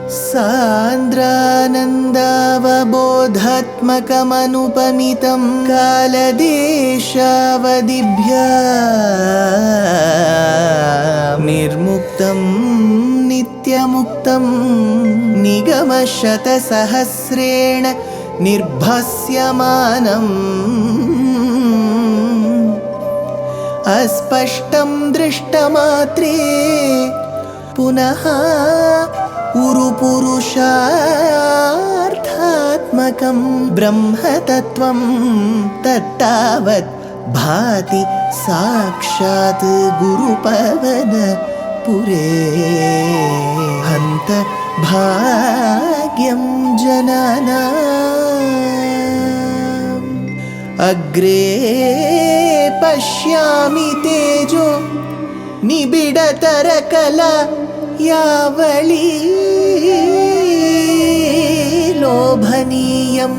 सान्द्रानन्दावबोधात्मकमनुपमितं कालदेशावदिभ्या निर्मुक्तं नित्यमुक्तं निगमशतसहस्रेण निर्भास्यमानम् अस्पष्टं दृष्टमात्रे पुनः उरुपुरुषार्थात्मकं ब्रह्मतत्त्वं तत्तावत् भाति साक्षात् गुरुपवनपुरे हन्त भाग्यं जनानाम् अग्रे पश्यामि तेजो निबिडतरकला यावली लोभनीयं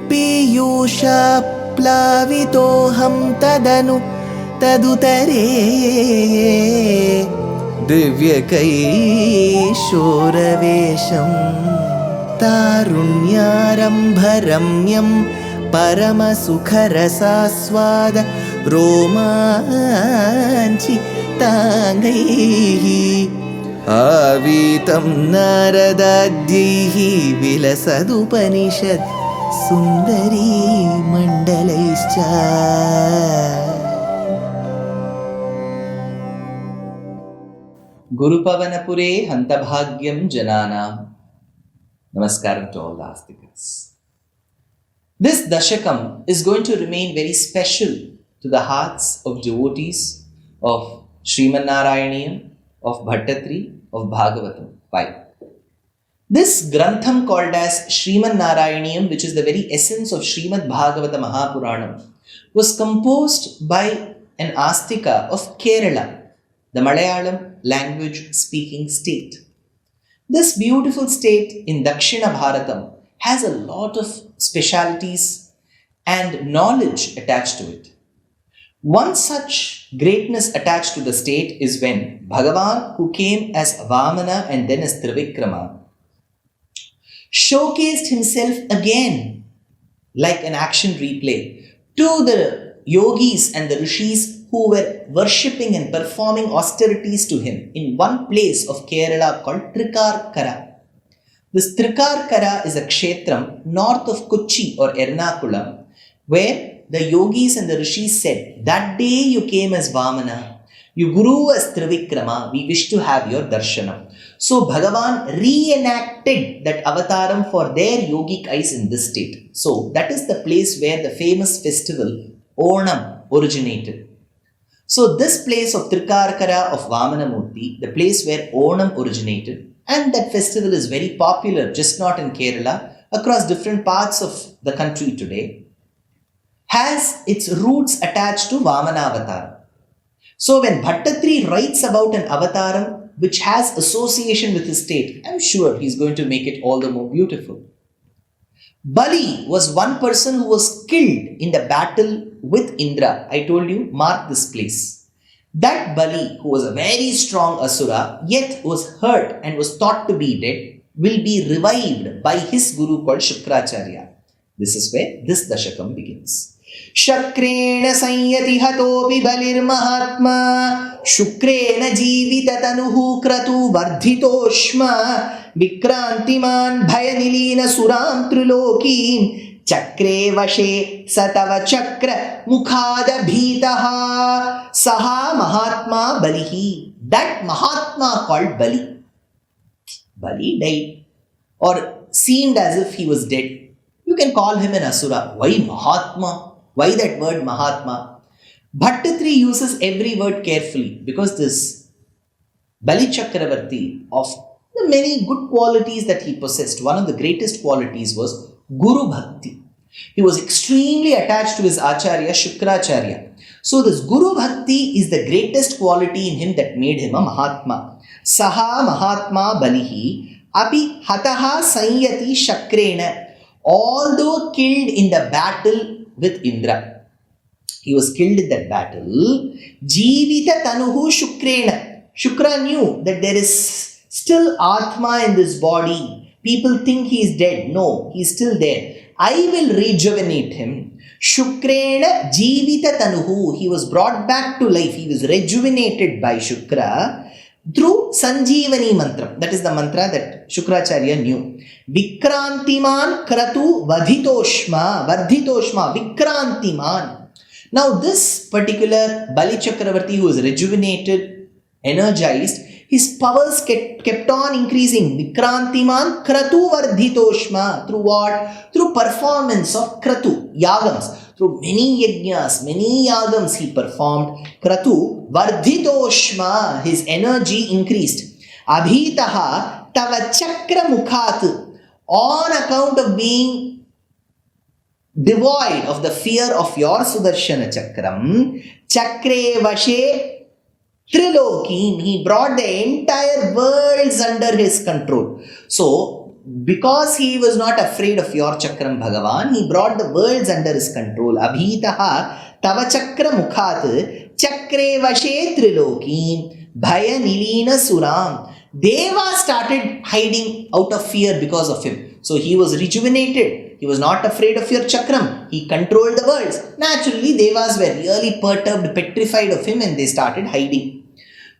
पीयूषाप्लावितोऽहं तदुतरे दिव्यकैशोरवेशं तारुण्यारम्भरम्यं परमसुखरसास्वाद रोमाञ्चिताङ्गैः आवीतं नारदाद्यैः विलसदुपनिषत् सुन्दरी मण्डलैश्च Gurupavanapure Hantabhagyam Jananam. Namaskaram to all the Astikas. This Dashakam is going to remain very special to the hearts of devotees of Sriman Narayaneeyam, of Bhattatri, of Bhagavatam. Why? This Grantham called as Sriman Narayaneeyam, which is the very essence of Srimad Bhagavata Mahapuranam, was composed by an Astika of Kerala, the Malayalam language speaking state. This beautiful state in Dakshina Bharatam has a lot of specialities and knowledge attached to it. One such greatness attached to the state is when Bhagawan, who came as Vamana and then as Trivikrama, showcased himself again like an action replay to the yogis and the rishis who were worshipping and performing austerities to him in one place of Kerala called Trikarkara. This Trikarkara is a kshetram north of Kochi or Ernakulam, where the yogis and the rishis said, that day you came as Vamana, you grew as Trivikrama, we wish to have your darshanam. So Bhagavan reenacted that avataram for their yogic eyes in this state. So that is the place where the famous festival Onam originated. So this place of Trikarkara of Vamanamurti, the place where Onam originated, and that festival is very popular, just not in Kerala, across different parts of the country today, has its roots attached to Vamana Avataram. So when Bhattatri writes about an avataram which has association with his state, I'm sure he's going to make it all the more beautiful. Bali was one person who was killed in the battle with Indra. I told you, mark this place. That Bali, who was a very strong asura, yet was hurt and was thought to be dead, will be revived by his guru called Shukracharya. This is where this Dashakam begins. Shakrena sanyati hatopi balir mahatma Shukrena jivita tanuhu kratu vardhitoshma Vikrantiman bhayanilina suram trilokim Chakre vashe satava chakra mukhada bhitaha Saha Mahatma Balihi. That Mahatma called Bali. Bali died or seemed as if he was dead. You can call him an asura. Why Mahatma? Why that word Mahatma? Bhattatri uses every word carefully because this Bali Chakravarti, of the many good qualities that he possessed, one of the greatest qualities was Guru Bhakti. He was extremely attached to his Acharya Shukracharya. So this Guru Bhakti is the greatest quality in him that made him a Mahatma. Saha Mahatma Balihi Api Hataha Sanyati Shakrena. Although killed in the battle with Indra, he was killed in that battle. Jivita Tanuhu Shukrena. Shukra knew that there is Still Atma in this body. People think he is dead. No, he is still there. I will rejuvenate him. Shukrena Jivita Tanuhu. He was brought back to life. He was rejuvenated by Shukra through Sanjeevani mantra. That is the mantra that Shukracharya knew. Vikrantiman Kratu Vadhitoshma. Vadhitoshma. Vikrantiman. Now this particular Bali Chakravarti who was rejuvenated, energized, his powers kept on increasing. Vikrantiman Kratu Vardhitoshma. Through what? Through performance of Kratu, yagams. Through many yajnas, many yagams he performed. Kratu Vardhitoshma. His energy increased. Abhitaha Tava Chakra Mukhat. On account of being devoid of the fear of your Sudarshana Chakram, Chakre Vashe Trilokim, he brought the entire worlds under his control. So, because he was not afraid of your Chakram Bhagavan, he brought the worlds under his control. Abhitaha Tava Chakra Mukhat Chakre Vashe Trilokim Bhaya Nilina Suram. Deva started hiding out of fear because of him. So he was rejuvenated. He was not afraid of your chakram. He controlled the worlds. Naturally, Devas were really perturbed, petrified of him, and they started hiding.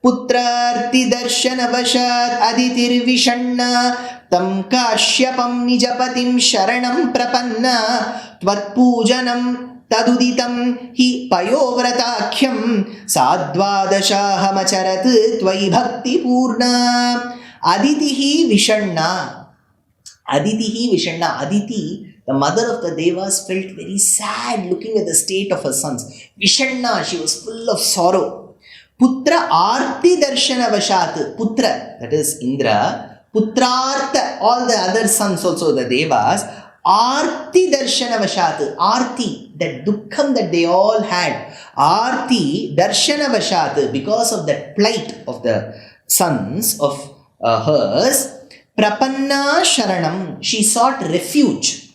Putrarti darshana vashat aditir vishanna tam kashyapam nijapatim sharanam prapanna tvat pujanam taduditam hi payovratakyam sadvadashaham acharat tvai bhakti purna aditihi vishanna. Aditihi Vishanna. Aditi, the mother of the Devas, felt very sad looking at the state of her sons. Vishanna, she was full of sorrow. Putra Arti Darshana Vashat. Putra, that is Indra. Putrartha, all the other sons also, the Devas. Arti Darshana Vashat. Arti, that dukkham that they all had. Arti Darshana Vashat, because of that plight of the sons of hers. Prapanna Sharanam, she sought refuge.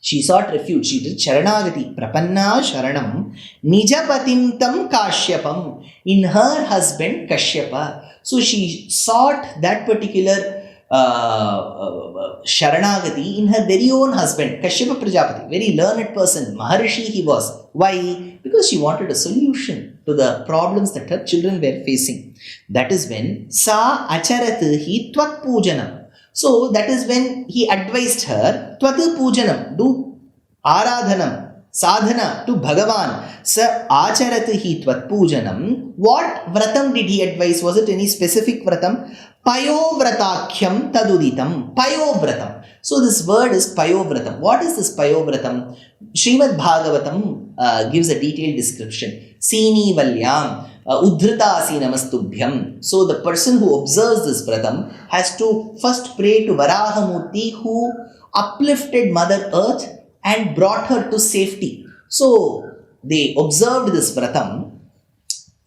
She did Sharanagati. Prapanna Sharanam Nijapatim Tam Kashyapam, in her husband Kashyapa. So she sought that particular Sharanagati in her very own husband, Kashyapa Prajapati, very learned person, Maharishi he was. Why? Because she wanted a solution to the problems that her children were facing. That is when Sa Acharat hi Tvat Pujanam. So that is when he advised her, Tvat Pujanam, do Aradhanam, Sadhana to Bhagavan. Sa Acharat hi Tvat Pujanam. What vratam did he advise? Was it any specific vratam? Payovratakyam taduditam. Payovratam. So this word is Payovratam. What is this Payovratam? Srimad Bhagavatam gives a detailed description. Sini Valyam. Udhritasi Namastubhyam. So the person who observes this vratam has to first pray to Varahamurti, who uplifted Mother Earth and brought her to safety. So they observed this vratam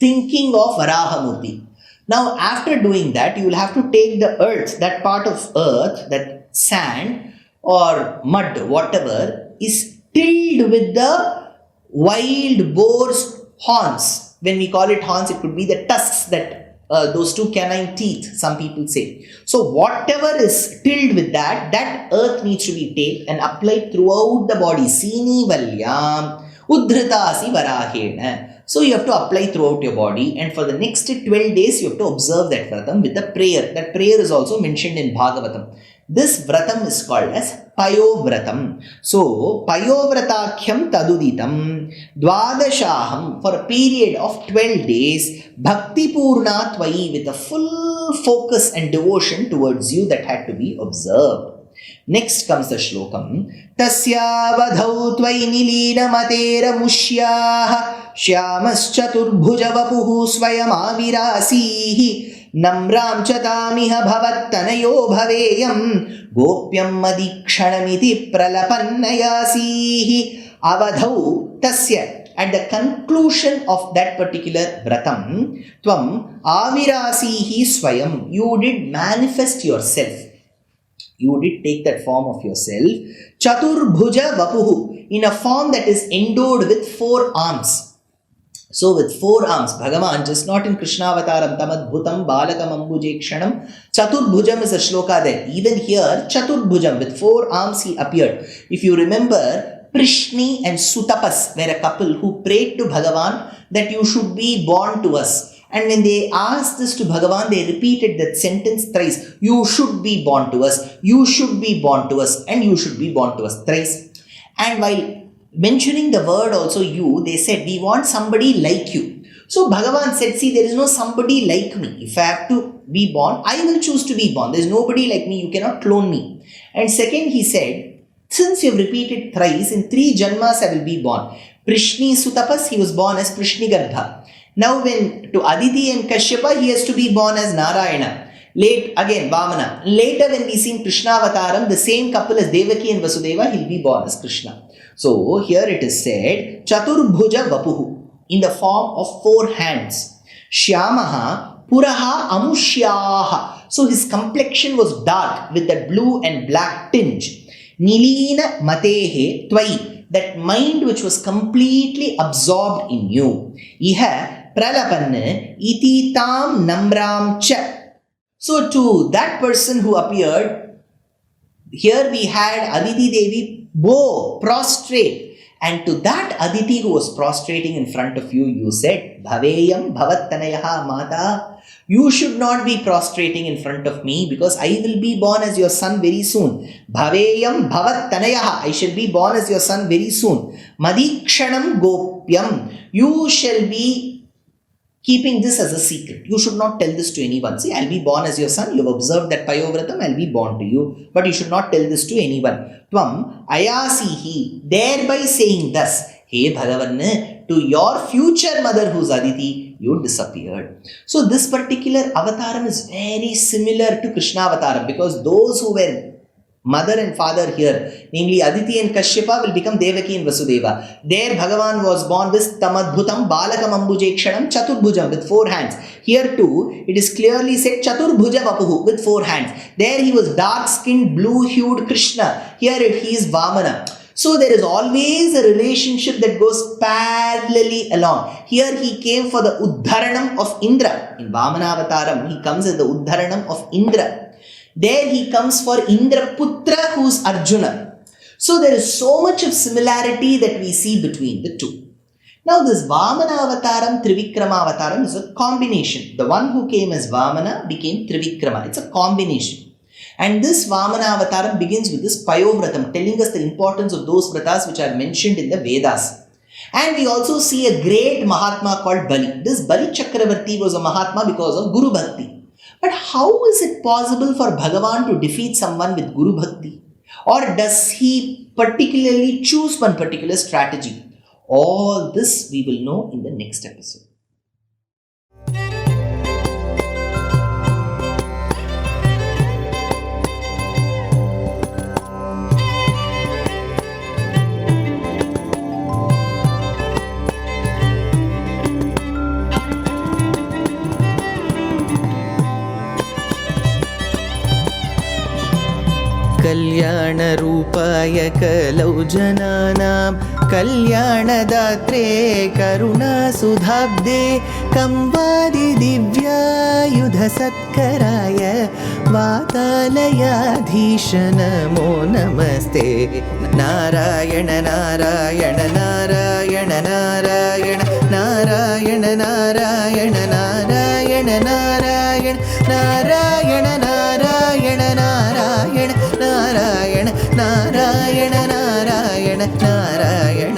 thinking of Varahamurti. Now, after doing that, you will have to take the earth, that part of earth, that sand or mud, whatever, is tilled with the wild boar's horns. When we call it horns, it could be the tusks, that those two canine teeth, some people say. So, whatever is tilled with that, that earth needs to be taken and applied throughout the body. Sini Valyam Udhritasi Varahena. So you have to apply throughout your body, and for the next 12 days you have to observe that vratam with a prayer. That prayer is also mentioned in Bhagavatam. This vratam is called as Payovratam. So Payovratakyam taduditam dvadashaham, for a period of 12 days, Bhakti Purna Tvai, with a full focus and devotion towards you that had to be observed. Next comes the shlokam. Tasya vadhau tvai nilina matera mushyah Shyamaschaturбhuja vapuhu swayam avirasihi Namram chatamiha bhavattanayo bhaveyam Gopyam adikshanamiti pralapannayasihi. Avadhau tasya, at the conclusion of that particular vratam, tvam avirasihi swayam, you did manifest yourself. You did take that form of yourself. Chaturbhuja vapuhu, in a form that is endowed with 4 arms. So with four arms, Bhagavan, just not in Krishna Avataram, Tamadbhutam, Balakam, Ambujekshanam, Chaturbhujam is a shloka there. Even here, Chaturbhujam, with four arms he appeared. If you remember, Prishni and Sutapas were a couple who prayed to Bhagavan that you should be born to us. And when they asked this to Bhagavan, they repeated that sentence thrice. You should be born to us, you should be born to us, and you should be born to us thrice. And while mentioning the word also you, they said, we want somebody like you. So Bhagavan said, see, there is no somebody like me. If I have to be born, I will choose to be born. There is nobody like me. You cannot clone me. And second, he said, since you have repeated thrice, in 3 janmas I will be born. Prishni Sutapas, he was born as Prishni Garbha. Now when to Aditi and Kashyapa, he has to be born as Narayana. Late again, Vamana. Later when we see in Krishna Avataram, the same couple as Devaki and Vasudeva, he'll be born as Krishna. So here it is said, Chaturbhuja Vapuhu, in the form of 4 hands. Shyamaha Puraha Amushyaha. So his complexion was dark with that blue and black tinge. Nilina Matehe Tvai, that mind which was completely absorbed in you. Iha Pralapanne Iti Tam Namram Cha. So to that person who appeared, here we had Aditi Devi bow, prostrate. And to that Aditi who was prostrating in front of you, you said, Bhaveyam Bhavattanayaha Mata. You should not be prostrating in front of me because I will be born as your son very soon. Bhaveyam Bhavattanayaha. I shall be born as your son very soon. Madikshanam Gopyam. You shall be keeping this as a secret. You should not tell this to anyone. See, I'll be born as your son. You have observed that Payovrata, I'll be born to you. But you should not tell this to anyone. Tvam ayasihi, thereby saying thus, Hey Bhagavan, to your future mother who's Aditi, you disappeared. So this particular avataram is very similar to Krishna avataram because those who were mother and father here, namely Aditi and Kashyapa, will become Devaki and Vasudeva. There Bhagavan was born with Tamadbhutam, Balakam Ambujekshanam, Chaturbhujam with 4 hands. Here too, it is clearly said Chaturbhuja Vapuhu with 4 hands. There he was dark-skinned, blue-hued Krishna. Here he is Vamana. So there is always a relationship that goes parallelly along. Here he came for the Uddharanam of Indra. In Vamana Avataram, he comes as the Uddharanam of Indra. There he comes for Indraputra, who's Arjuna. So there is so much of similarity that we see between the two. Now this Vamana Avataram, Trivikrama Avataram is a combination. The one who came as Vamana became Trivikrama. It's a combination. And this Vamana Avataram begins with this Payovrata, telling us the importance of those vratas which are mentioned in the Vedas. And we also see a great Mahatma called Bali. This Bali Chakravarti was a Mahatma because of Guru Bhakti. But how is it possible for Bhagavan to defeat someone with Guru Bhakti? Or does he particularly choose one particular strategy? All this we will know in the next episode. कल्याणरूपाय कलौ जनानां कल्याणदात्रे करुणासुधाब्दे कंवादिदिव्यायुधसत्कराय वातालयाधीश नमो नमस्ते। नारायण नारायण नारायण नारायण नारायण नारायण नारायण नारायण नारायण नारायण नारायण नारायण नारायण नारायण नारायण नारायण